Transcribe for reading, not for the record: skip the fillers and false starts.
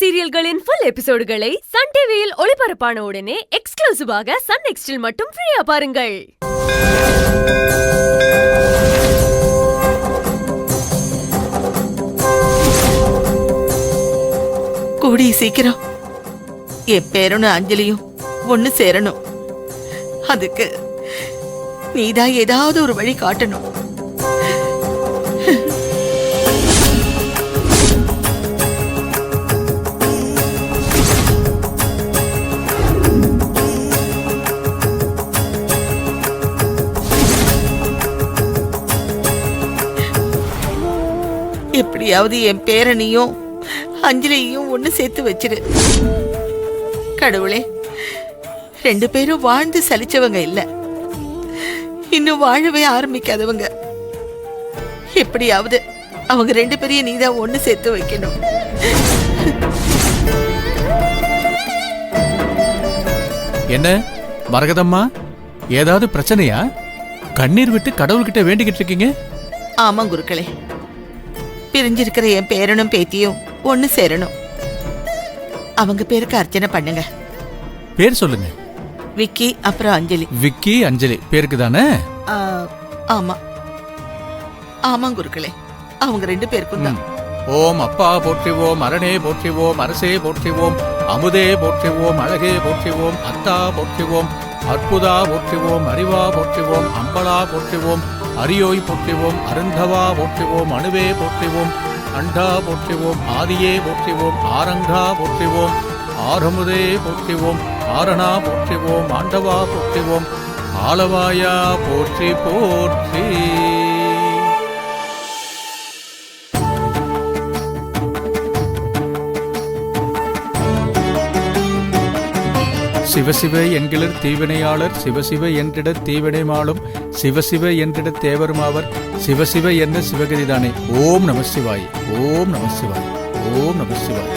சீரியல்களின் full எபிசோடுகளை Sun டிவியில் ஒளிபரப்பான உடனே எக்ஸ்க்ளூசிவாக சன் நெக்ஸ்டில் மட்டும் ஃப்ரீயா பாருங்கள். கூடிய சீக்கிரம் என் பேரனும் அஞ்சலியும் ஒண்ணு சேரணும். அதுக்கு நீதான் ஏதாவது ஒரு வழி காட்டணும். எப்படியாவது என் பேரனையும் அஞ்சலியையும் ஒண்ணு சேர்த்து வச்சிரு கடவுளே. ரெண்டு பேரும் வாழ்ந்து சலிச்சவங்க இல்ல, இன்னும் வாழவே ஆரம்பிக்காதவங்க. எப்படியாவது அவங்க ரெண்டு பேரையும் நீதான் ஒண்ணு சேர்த்து வைக்கணும். என்ன மரகதம்மா, ஏதாவது பிரச்சனையா? கண்ணீர் விட்டு கடவுள்கிட்ட வேண்டிக்கிட்டு இருக்கீங்க? ஆமா குருக்களே, பிரிஞ்சிருக்கிற என் பேரனும் பேத்தியும் ஒண்ணு சேரணும். அவங்க பேருக்கு அர்ச்சனை பண்ணுங்க. பேர் சொல்லுங்க. விக்கி அப்புறம் அஞ்சலி. விக்கி அஞ்சலி பேருக்கு தானே? ஆமா ஆமா குருக்களே, அவங்க ரெண்டு பேருக்கும் தான். ஓம் அப்பா போற்றிவோம், அரணே போற்றிவோம், அரசே போற்றிவோம், அமுதே போற்றிவோம், அழகே போற்றிவோம், அத்தா போற்றிவோம், அற்புதா போற்றிவோம், அறிவா போற்றிவோம், அம்பலா போற்றிவோம், அரியோய் போற்றிவோம், அருந்தவா போற்றிவோம், அணுவே போற்றிவோம், அண்டா போற்றிவோம், ஆதியே போற்றிவோம், ஆரங்கா போற்றிவோம், ஆரமுதே போற்றிவோம், ஆரணா போற்றிவோம், ஆண்டவா போற்றிவோம், ஆலவாயா போற்றி போற்றி. சிவசிவ என்கிலர் தீவினையாளர், சிவசிவ என்றிட தீவினை மாளும், சிவசிவ என்றிட தேவருமாவர், சிவசிவ என்ன சிவகதிதானே. ஓம் நம சிவாய், ஓம் நம சிவாய், ஓம் நம சிவாய்.